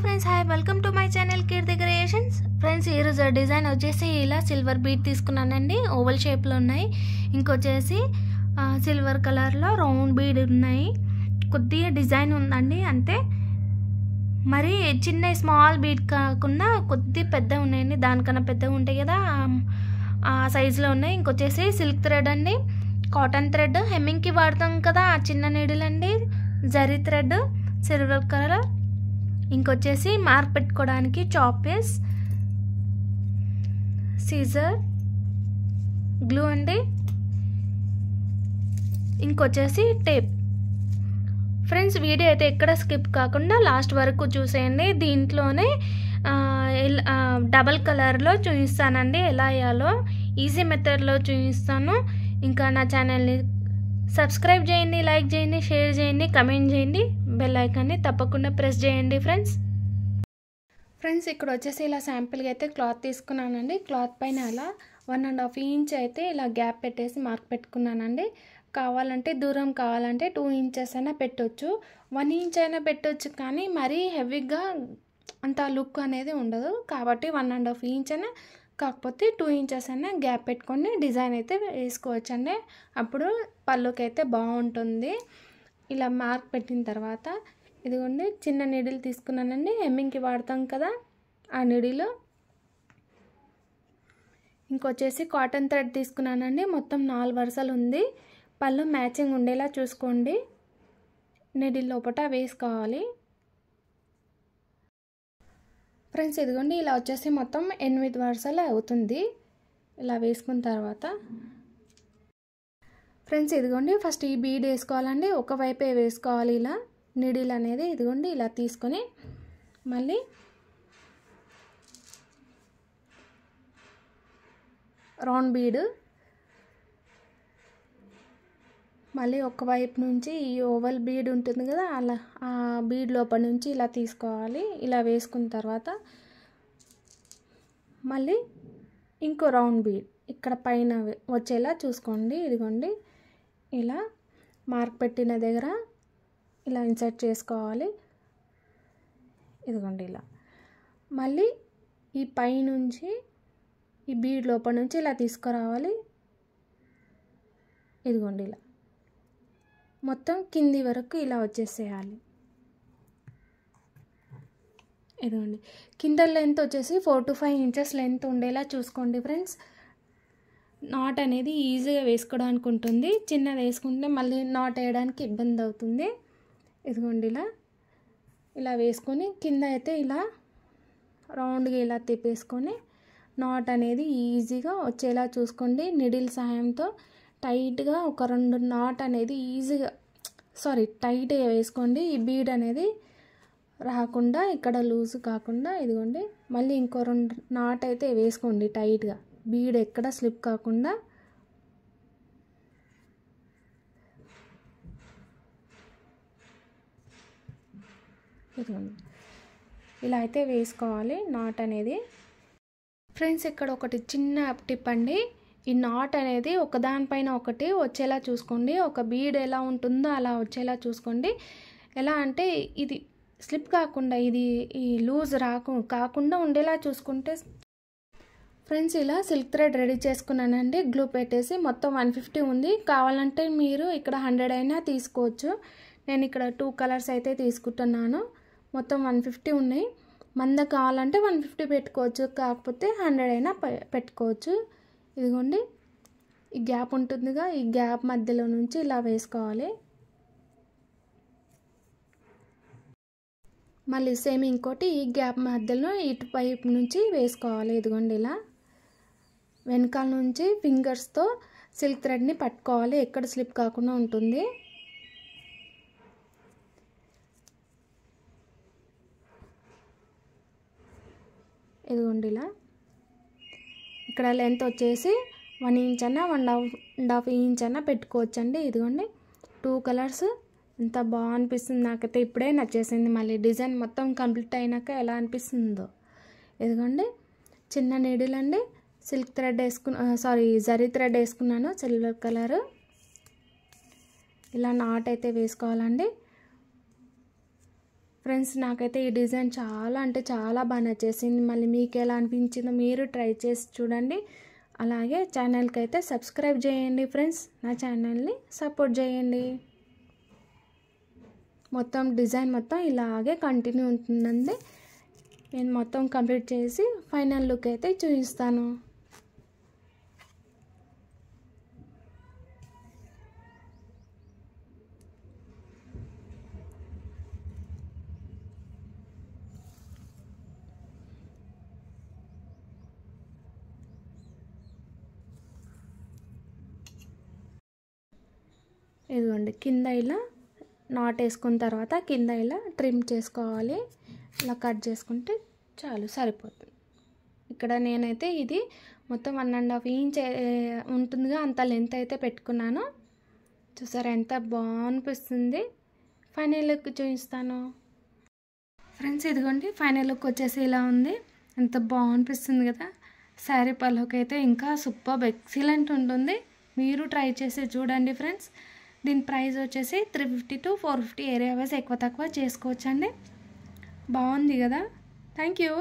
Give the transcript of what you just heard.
Friends, hi, welcome to my channel Keerthi creations. Friends, ఈరోజు design వచ్చేసి ఇలా సిల్వర్ బీట్ తీసుకున్నానండి. ఓవల్ షేప్లో ఉన్నాయి. ఇంకొచ్చేసి సిల్వర్ కలర్లో రౌండ్ బీడ్ ఉన్నాయి. కొద్దిగా డిజైన్ ఉందండి అంతే. మరి చిన్న స్మాల్ బీడ్ కాకుండా కొద్ది పెద్ద ఉన్నాయండి. దానికన్నా పెద్దగా ఉంటాయి కదా, ఆ సైజులో ఉన్నాయి. ఇంకొచ్చేసి సిల్క్ థ్రెడ్ అండి, కాటన్ థ్రెడ్, హెమ్మింగ్కి వాడతాం కదా ఆ చిన్న నీడిల్ అండి, జరీ థ్రెడ్ సిల్వర్ కలర్. ఇంకొచ్చేసి మార్క్ పెట్టుకోవడానికి చాపీస్, సీజర్, గ్లూ అండి. ఇంకొచ్చేసి టేప్. ఫ్రెండ్స్, వీడియో అయితే ఎక్కడ స్కిప్ కాకుండా లాస్ట్ వరకు చూసేయండి. దీంట్లోనే డబల్ కలర్లో చూపిస్తానండి ఎలా వేయాలో. ఈజీ మెథడ్లో చూపిస్తాను. ఇంకా నా ఛానల్ని సబ్స్క్రైబ్ చేయండి, లైక్ చేయండి, షేర్ చేయండి, కమెంట్ చేయండి, బెల్ ఐకాన్ని తప్పకుండా ప్రెస్ చేయండి. ఫ్రెండ్స్ ఇక్కడ వచ్చేసి ఇలా శాంపిల్గా అయితే క్లాత్ తీసుకున్నానండి. క్లాత్ పైన అలా 1.5 ఇంచ్ అయితే ఇలా గ్యాప్ పెట్టేసి మార్క్ పెట్టుకున్నానండి. కావాలంటే దూరం కావాలంటే 2 ఇంచెస్ అయినా పెట్టవచ్చు, 1 ఇంచ్ అయినా పెట్టవచ్చు. కానీ మరీ హెవీగా అంత లుక్ అనేది ఉండదు కాబట్టి 1.5 ఇంచ్ అయినా, కాకపోతే 2 ఇంచెస్ అయినా గ్యాప్ పెట్టుకొని డిజైన్ అయితే వేసుకోవచ్చండి. అప్పుడు పళ్ళుకి అయితే బాగుంటుంది. ఇలా మార్క్ పెట్టిన తర్వాత ఇదిగోండి చిన్న నీడిల్ తీసుకున్నానండి. హెమ్మింగ్కి వాడతాం కదా ఆ నీడిల్. ఇంకొచ్చేసి కాటన్ థ్రెడ్ తీసుకున్నానండి. మొత్తం 4 వరుసలు ఉంది. పళ్ళు మ్యాచింగ్ ఉండేలా చూసుకోండి. నీడిల్ లోపల వేసుకోవాలి. ఫ్రెండ్స్ ఇదిగోండి ఇలా వచ్చేసి మొత్తం 8 వరుసలు అవుతుంది. ఇలా వేసుకున్న తర్వాత ఫ్రెండ్స్ ఇదిగోండి ఫస్ట్ ఈ బీడ్ వేసుకోవాలండి. ఒకవైపే వేసుకోవాలి. ఇలా నీడిల్ అనేది ఇదిగోండి ఇలా తీసుకొని మళ్ళీ రౌండ్ బీడ్, మళ్ళీ ఒకవైపు నుంచి ఈ ఓవల్ బీడ్ ఉంటుంది కదా అలా ఆ బీడ్ లోపల నుంచి ఇలా తీసుకోవాలి. ఇలా వేసుకున్న తర్వాత మళ్ళీ ఇంకో రౌండ్ బీడ్ ఇక్కడ పైన వచ్చేలా చూసుకోండి. ఇదిగోండి ఇలా మార్క్ పెట్టిన దగ్గర ఇలా ఇన్సర్ట్ చేసుకోవాలి. ఇదిగోండి ఇలా మళ్ళీ ఈ పై నుంచి ఈ బీడ్ లోపల నుంచి ఇలా తీసుకురావాలి. ఇదిగోండి ఇలా మొత్తం కింది వరకు ఇలా వచ్చేసేయాలి. ఇదిగోండి కింద లెంత్ వచ్చేసి 4 to 5 ఇంచెస్ లెంత్ ఉండేలా చూసుకోండి. ఫ్రెండ్స్, నాట్ అనేది ఈజీగా వేసుకోవడానికి ఉంటుంది. చిన్నది వేసుకుంటే మళ్ళీ నాట్ వేయడానికి ఇబ్బంది అవుతుంది. ఇదిగోండి ఇలా వేసుకొని కింద అయితే ఇలా రౌండ్గా ఇలా తిప్పేసుకొని నాట్ అనేది ఈజీగా వచ్చేలా చూసుకోండి. నిడిల్ సహాయంతో టైట్గా ఒక 2 నాట్ అనేది ఈజీగా టైట్గా వేసుకోండి. ఈ బీడ్ అనేది రాకుండా ఇక్కడ లూజ్ కాకుండా ఇదిగోండి మళ్ళీ ఇంకో 2 నాట్ అయితే వేసుకోండి టైట్గా, బీడ్ ఎక్కడ స్లిప్ కాకుండా. ఇదిగోండి ఇలా అయితే వేసుకోవాలి నాట్ అనేది. ఫ్రెండ్స్ ఇక్కడ ఒకటి చిన్న టిప్ అండి. ఈ నాట్ అనేది ఒకదానిపైన ఒకటి వచ్చేలా చూసుకోండి. ఒక బీడ్ ఎలా ఉంటుందో అలా వచ్చేలా చూసుకోండి. ఎలా అంటే ఇది స్లిప్ కాకుండా ఇది ఈ లూజ్ కాకుండా ఉండేలా చూసుకుంటే. ఫ్రెండ్స్ ఇలా సిల్క్ థ్రెడ్ రెడీ చేసుకున్నానండి. గ్లూ పెట్టేసి మొత్తం 150 ఉంది. కావాలంటే మీరు ఇక్కడ 100 అయినా తీసుకోవచ్చు. నేను ఇక్కడ 2 కలర్స్ అయితే తీసుకుంటున్నాను. మొత్తం 150 ఉన్నాయి. మంద కావాలంటే 150 పెట్టుకోవచ్చు, కాకపోతే 100 అయినా పెట్టుకోవచ్చు. ఇదిగోండి ఈ గ్యాప్ ఉంటుందిగా, ఈ గ్యాప్ మధ్యలో నుంచి ఇలా వేసుకోవాలి. మళ్ళీ సేమ్ ఇంకోటి ఈ గ్యాప్ మధ్యలో ఇటు వైపు నుంచి వేసుకోవాలి. ఇదిగోండి ఇలా వెనకాల నుంచి ఫింగర్స్తో సిల్క్ థ్రెడ్ని పట్టుకోవాలి, ఎక్కడ స్లిప్ కాకుండా ఉంటుంది. ఇదిగోండి ఇలా ఇక్కడ లెంత్ వచ్చేసి 1 ఇంచ్ అన్నా 1.5 ఇంచ్ అన్నా పెట్టుకోవచ్చండి. ఇదిగోండి 2 కలర్స్ ఎంత బాగా అనిపిస్తుంది. నాకైతే ఇప్పుడే నచ్చేసింది. మళ్ళీ డిజైన్ మొత్తం కంప్లీట్ అయినాక ఎలా అనిపిస్తుందో. ఇదిగోండి చిన్న నీడిల్ అండి, సిల్క్ థ్రెడ్ జరీ థ్రెడ్ వేసుకున్నాను సిల్వర్ కలర్. ఇలా నాట్ అయితే వేసుకోవాలండి. ఫ్రెండ్స్ నాకైతే ఈ డిజైన్ చాలా అంటే చాలా బాగా నచ్చేసింది. మళ్ళీ మీకు ఎలా అనిపించిందో మీరు ట్రై చేసి చూడండి. అలాగే ఛానల్కి అయితే సబ్స్క్రైబ్ చేయండి ఫ్రెండ్స్, నా ఛానల్ని సపోర్ట్ చేయండి. మొత్తం డిజైన్ మొత్తం ఇలాగే కంటిన్యూ ఉంటుందండి. నేను మొత్తం కంప్లీట్ చేసి ఫైనల్ లుక్ అయితే చూపిస్తాను. ఇదిగోండి, కింద ఇలా నాట్ వేసుకున్న తర్వాత కింద ఇలా ట్రిమ్ చేసుకోవాలి. ఇలా కట్ చేసుకుంటే చాలు, సరిపోతుంది. ఇక్కడ నేనైతే ఇది మొత్తం 1.5 ఇంచ్ ఉంటుందిగా, అంత లెంత్ అయితే పెట్టుకున్నాను. చూసారా ఎంత బాగునిపిస్తుంది. ఫైనల్ లుక్ చూపిస్తాను ఫ్రెండ్స్. ఇదిగోండి ఫైనల్ లుక్ వచ్చేసి ఇలా ఉంది. ఎంత బాగునిపిస్తుంది కదా. శారీ పళ్ళుకి అయితే ఇంకా సూపర్ ఎక్సలెంట్ ఉంటుంది. మీరు ట్రై చేసి చూడండి ఫ్రెండ్స్. దీని ప్రైస్ వచ్చేసి 350 to 450 ఏరియా వైజ్ ఎక్కువ తక్కువ చేసుకోవచ్చండి. బాగుంది కదా. Thank you.